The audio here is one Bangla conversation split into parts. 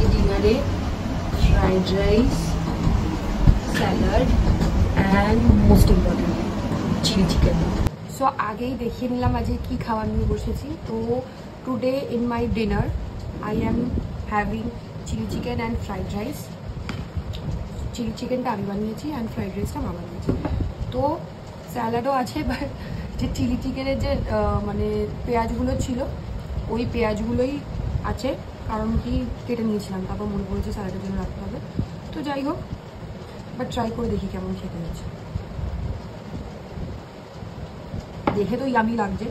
আজকে ডিনারে fried rice, salad and most important chilli chicken. So আগেই দেখিয়ে নিলাম আজকে কী খাওয়া নিয়ে বসেছি। তো today in my dinner I am having chilli chicken and fried rice. Chilli চিকেনটা আমি বানিয়েছি অ্যান্ড ফ্রাইড রাইসটা মা বানিয়েছি। তো স্যালাডও আছে, বাট যে চিলি চিকেনের যে মানে পেঁয়াজগুলো ছিল ওই পেঁয়াজগুলোই আছে, কারণ কি কেটে নিয়েছিলাম, তারপর মনে পড়েছে স্যালাডের জন্য রাখতে হবে। তো যাই হোক, বাট ট্রাই করে দেখি কেমন খেতে হচ্ছে। দেখে তো ইয়ামি লাগছে,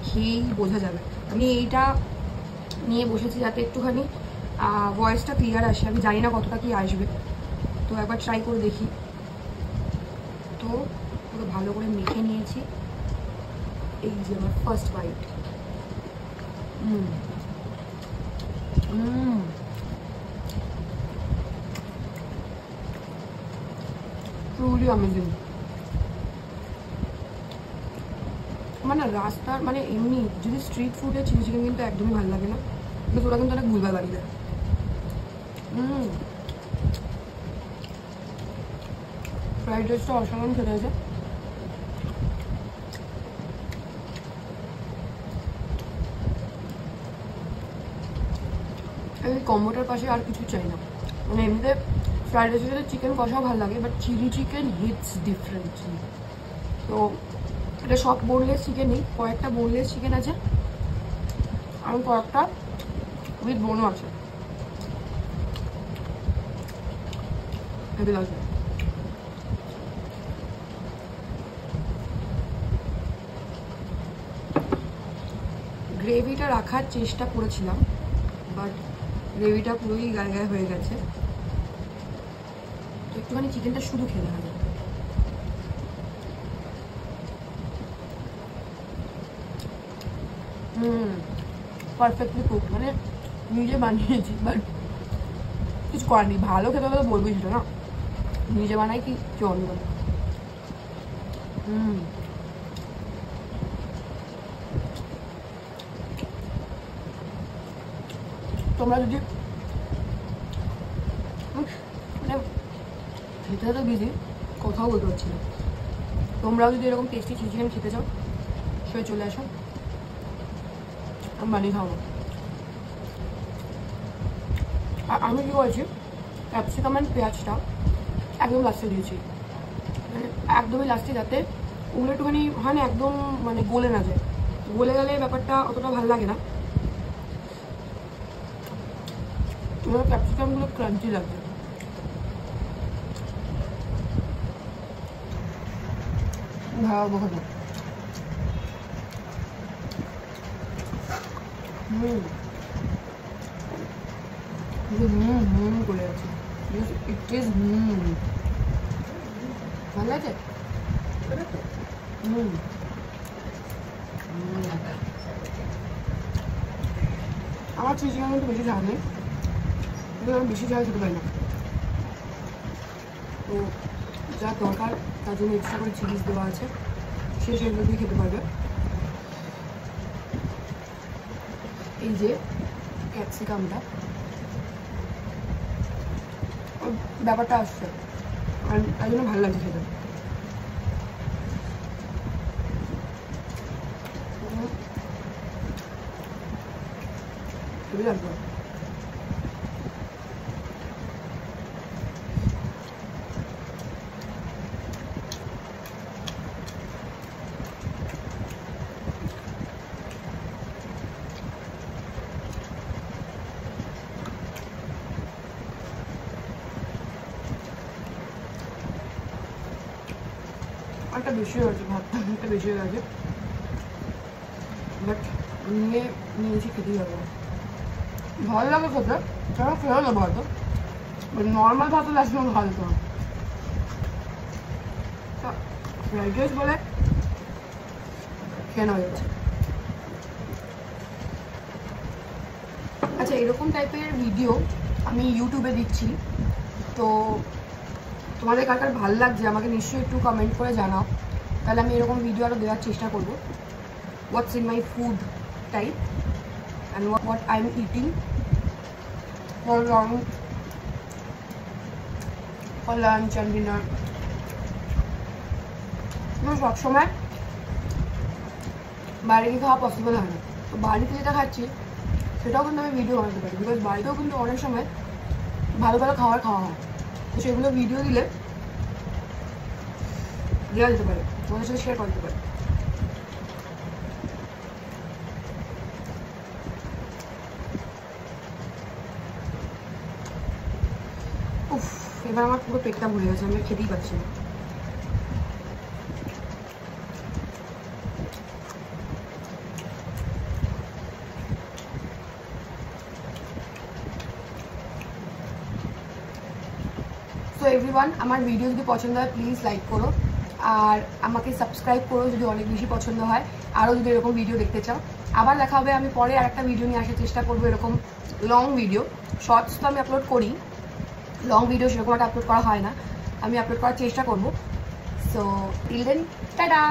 খেয়েই বোঝা যাবে। আমি এইটা নিয়ে বসেছি যাতে একটুখানি ভয়েসটা ক্লিয়ার আসে। আমি জানি না কতটা কি আসবে, তো একবার ট্রাই করে দেখি। তো পুরো ভালো করে মেখে নিয়েছি। এই যে আমার ফার্স্ট বাইট। Truly amazing. মানে রাস্তার মানে এমনি যদি স্ট্রিট ফুডে চিলি চিকেন কিন্তু একদমই ভালো লাগে না, কিন্তু ওরা কিন্তু অনেক ভুলভাল বানিয়ে দেয়। ফ্রাইড রাইসটা অসাধারণ খেতে হয়েছে। এই কম্বোটার পাশে আর কিছু চাই না। মানে এমনিতে ফ্রাইড রাইসের সাথে চিকেন কষাও ভালো লাগে, but chilli chicken hits differently. তো এটা সব বোনলেস চিকেন নেই, কয়েকটা বোনলেস চিকেন আছে আর কয়েকটা উইথ বোনও আছে। হেভি লাগবে। গ্রেভিটা রাখার চেষ্টা করেছিলাম, বাট গ্রেভিটা পুরোই গায়ে গায়ে হয়ে গেছে। তো একটুখানি চিকেনটা শুধু খেতে হবে। পারফেক্টলি কুক, মানে নিজে বানিয়েছি, বাট কিছু করার নেই। ভালো খেতে হলে তো বলবোই সেটা না, নিজে বানাই কি কেউ অন্য করে। তোমরা যদি মানে খেতে তো বিজি, কোথাও বলতে পারছি না। তোমরাও যদি এরকম টেস্টি চিলি চিকেন খেতে চাও সে চলে আসো, আমি বানিয়ে খাবো। আর আমি কী করেছি, ক্যাপসিকাম অ্যান্ড পেঁয়াজটা একদম লাস্টে দিয়েছি, মানে একদমই লাস্টে, যাতে ওগুলো একটুখানি হয় না একদম মানে গলে না যায়। গলে গেলে ব্যাপারটা অতটা ভালো লাগে না, ক্যাপসিকামগুলো ক্রাঞ্চি লাগবে। ভালো খাবো। করে আছে, ইট ইজ ভালো আছে। আমার চিলি চিকেন কিন্তু বেশি ঝাল নেই, কিন্তু আমি বেশি ঝাল খেতে পারি না। তো যা দরকার তার জন্য এক্সট্রা করে চিজ দেওয়া আছে, সে সেগুলো দিয়ে খেতে পারবে। এই যে ক্যাপসিকামটা ব্যাপারটা আসছে, আর তাই জন্য ভালো লাগছে খেতে। খুবই লাগবে। একটা বেশি হয়েছে, ভাতটা একটা বেশি হয়ে গেছে, বাট নিয়েছি, খেতেই হবে। ভালো লাগে খেতে, তারা খেয়ে নেবো হয়তো, বাট নর্মাল ভাত লাস্ট সময় ভালো তো ফ্রাইড রাইস বলে খেয়ে নেওয়া যাচ্ছে। আচ্ছা, এরকম টাইপের ভিডিও আমি ইউটিউবে দিচ্ছি, তো তোমাদের কার কার ভালো লাগছে আমাকে নিশ্চয়ই একটু কমেন্ট করে জানাও, তাহলে আমি এরকম ভিডিও আরও দেওয়ার চেষ্টা করব। হোয়াটস in my food type and what I am eating. for lunch and dinner. সবসময় বাইরে গিয়ে খাওয়া পসিবল হয় না, তো বাড়িতে যেটা খাচ্ছি সেটাও কিন্তু আমি ভিডিও বানাতে পারি, বিকজ বাড়িতেও কিন্তু অনেক সময় ভালো ভালো খাবার খাওয়া হয়, তো সেগুলো ভিডিও দিলে দেওয়া যেতে পারে, তোমাদের সাথে শেয়ার করতে পারে। উফ, এবার আমার পুরো পেটটা ভরে গেছে, আমি খেতেই পাচ্ছি না। সো এভরিওয়ান, আমার ভিডিও যদি পছন্দ হয় প্লিজ লাইক করো, আর আমাকে সাবস্ক্রাইব করো যদি অনেক বেশি পছন্দ হয়, আরও যদি এরকম ভিডিও দেখতে চাও। আবার দেখা হবে, আমি পরে আর একটা ভিডিও নিয়ে আসার চেষ্টা করবো, এরকম লং ভিডিও। শর্টস তো আমি আপলোড করি, লং ভিডিও সেরকম একটা আপলোড করা হয় না, আমি আপলোড করার চেষ্টা করবো। So till then, tata.